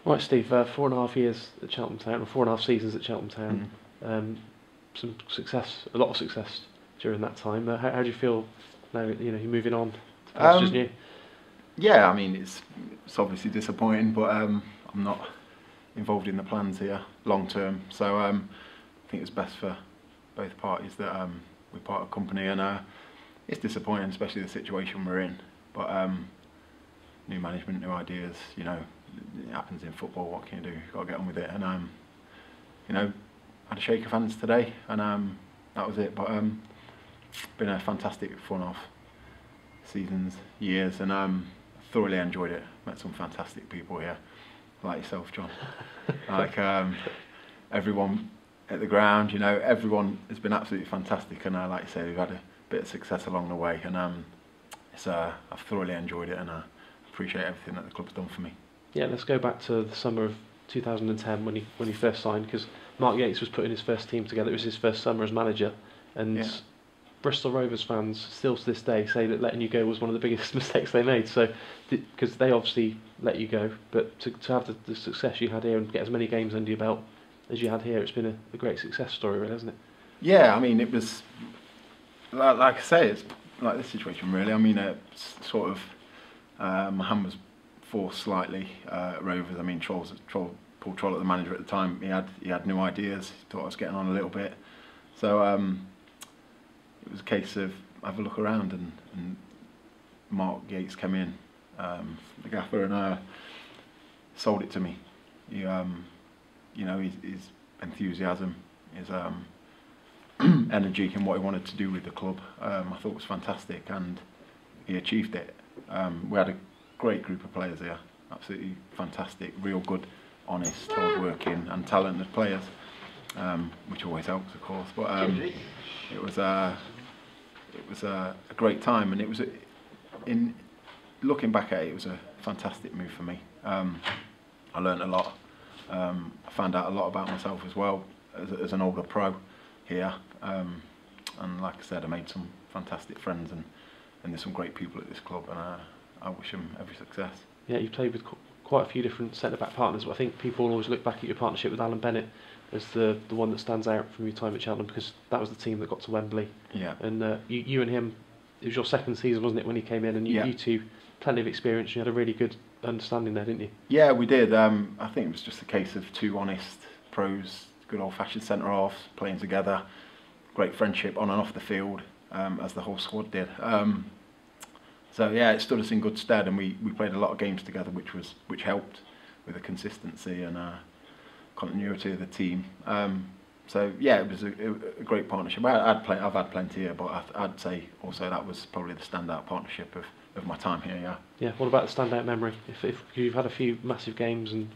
Right, Steve, 4.5 years at Cheltenham Town, or 4.5 seasons at Cheltenham Town. Some success, a lot of success during that time. How do you feel now? You're moving on to pastures new. Yeah, I mean it's obviously disappointing, but I'm not involved in the plans here long term. So I think it's best for both parties that we're part of company, and it's disappointing, especially the situation we're in. But new management, new ideas, it happens in football. What can you do? You've got to get on with it. And had a shake of hands today, and that was it. But been a fantastic 4.5 seasons, years, and thoroughly enjoyed it. Met some fantastic people here, like yourself, John. Like everyone at the ground, everyone has been absolutely fantastic, and like you say, we've had a bit of success along the way, and I've thoroughly enjoyed it, and I appreciate everything that the club's done for me. Yeah, let's go back to the summer of 2010 when he first signed, because Mark Yates was putting his first team together. It was his first summer as manager, and Bristol Rovers fans still to this day say that letting you go was one of the biggest mistakes they made. So, because they obviously let you go, but to have the success you had here and get as many games under your belt as you had here, it's been a great success story, really, hasn't it? Yeah, I mean, it was like I say, it's like this situation really. I mean, sort of my hand was forced slightly at Rovers. I mean, Paul Trollett, the manager at the time, he had new ideas. He thought I was getting on a little bit, so it was a case of have a look around, and Mark Yates came in, the gaffer, and sold it to me. His enthusiasm, his energy, and what he wanted to do with the club, I thought was fantastic, and he achieved it. We had a great group of players here, absolutely fantastic, real good, honest, hard-working, and talented players, which always helps, of course. But it was a great time, and it was in looking back at it, it was a fantastic move for me. I learned a lot. I found out a lot about myself as well as an older pro here, and like I said, I made some fantastic friends, and there's some great people at this club, and I wish them every success. Yeah, you've played with quite a few different centre-back partners, but I think people always look back at your partnership with Alan Bennett as the one that stands out from your time at Cheltenham, because that was the team that got to Wembley. Yeah. And you and him, it was your second season, wasn't it, when he came in, and you two, plenty of experience, you had a really good understanding there, didn't you? Yeah, we did. I think it was just a case of two honest pros, good old-fashioned centre-halves, playing together, great friendship on and off the field, as the whole squad did. So yeah, it stood us in good stead, and we played a lot of games together, which helped with the consistency and continuity of the team. So yeah, it was a great partnership. I've had plenty here, but I'd say also that was probably the standout partnership of my time here. Yeah. Yeah. What about the standout memory? If you've had a few massive games and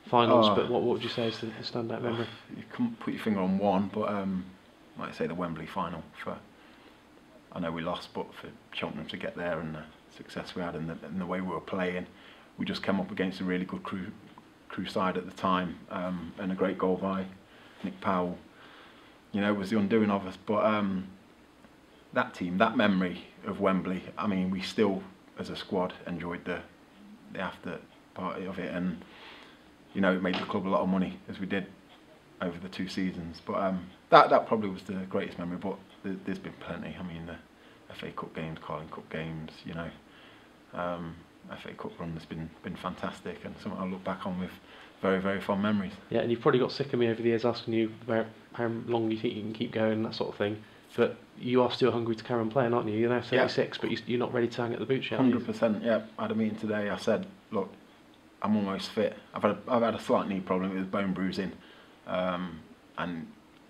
finals, but what would you say is the standout memory? You can't put your finger on one, but like I say, the Wembley final. I know we lost, but for Cheltenham to get there and the success we had and the way we were playing, we just came up against a really good crew side at the time, and a great goal by Nick Powell, was the undoing of us. But that team, that memory of Wembley, I mean, we still, as a squad, enjoyed the after party of it, and it made the club a lot of money, as we did over the 2 seasons. But that probably was the greatest memory. But there's been plenty. I mean, the FA Cup games, Carling Cup games, FA Cup run has been fantastic, and something I'll look back on with very, very fond memories. Yeah, and you've probably got sick of me over the years asking you how long you think you can keep going, that sort of thing. But you are still hungry to carry on playing, aren't you? You're now 36, but you're not ready to hang at the boots yet. 100%. Yeah, I had a meeting today. I said, look, I'm almost fit. I've had a slight knee problem with bone bruising, and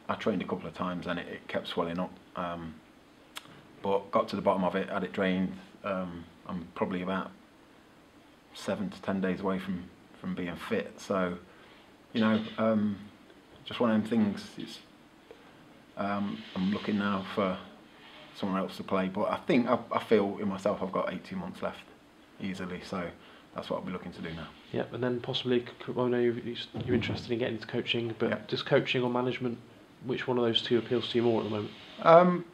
I trained a couple of times, and it kept swelling up. But got to the bottom of it, had it drained. I'm probably about 7 to 10 days away from being fit. So, just one of them things. I'm looking now for somewhere else to play, but I feel in myself I've got 18 months left easily. So that's what I'll be looking to do now. Yeah, and then possibly, I know you're interested in getting into coaching, but just coaching or management, which one of those two appeals to you more at the moment?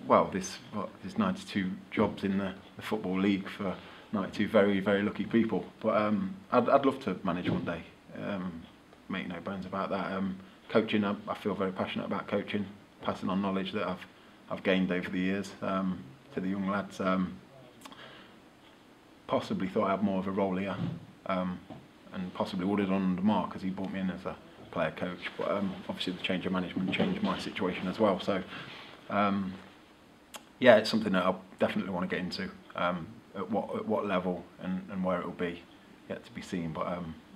Well, there's 92 jobs in the Football League for 92 very, very lucky people. But I'd love to manage one day. Make no bones about that. Coaching, I feel very passionate about coaching, passing on knowledge that I've gained over the years to the young lads. Possibly thought I had more of a role here, and possibly would have done under Mark because he brought me in as a player coach. But obviously the change of management changed my situation as well. So yeah, it's something that I definitely want to get into. At what level and where it will be, yet to be seen. But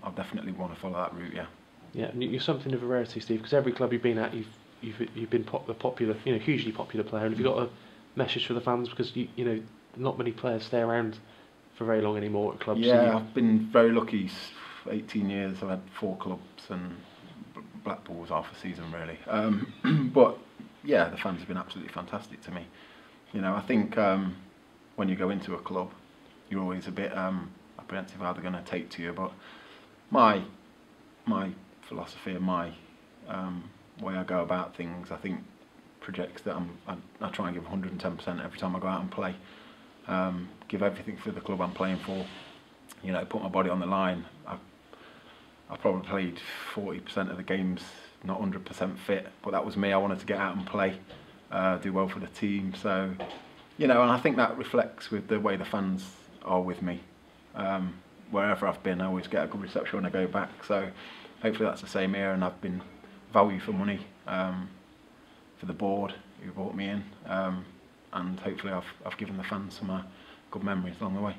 I'll definitely want to follow that route. Yeah. Yeah, and you're something of a rarity, Steve, because every club you've been at, you've been a popular, hugely popular player. And have you got a message for the fans, because you know not many players stay around for very long anymore at clubs? Yeah, so I've been very lucky. 18 years, I've had 4 clubs, and Blackpool was half a season really. But yeah, the fans have been absolutely fantastic to me. You know, I think when you go into a club, you're always a bit apprehensive how they're going to take to you. But my philosophy and my way I go about things, I think, projects that I try and give 110% every time I go out and play. Give everything for the club I'm playing for. You know, put my body on the line. I probably played 40% of the games not 100% fit, but that was me. I wanted to get out and play, do well for the team. So, you know, and I think that reflects with the way the fans are with me. Wherever I've been, I always get a good reception when I go back. So hopefully that's the same here, and I've been value for money for the board who brought me in, and hopefully I've given the fans some good memories along the way.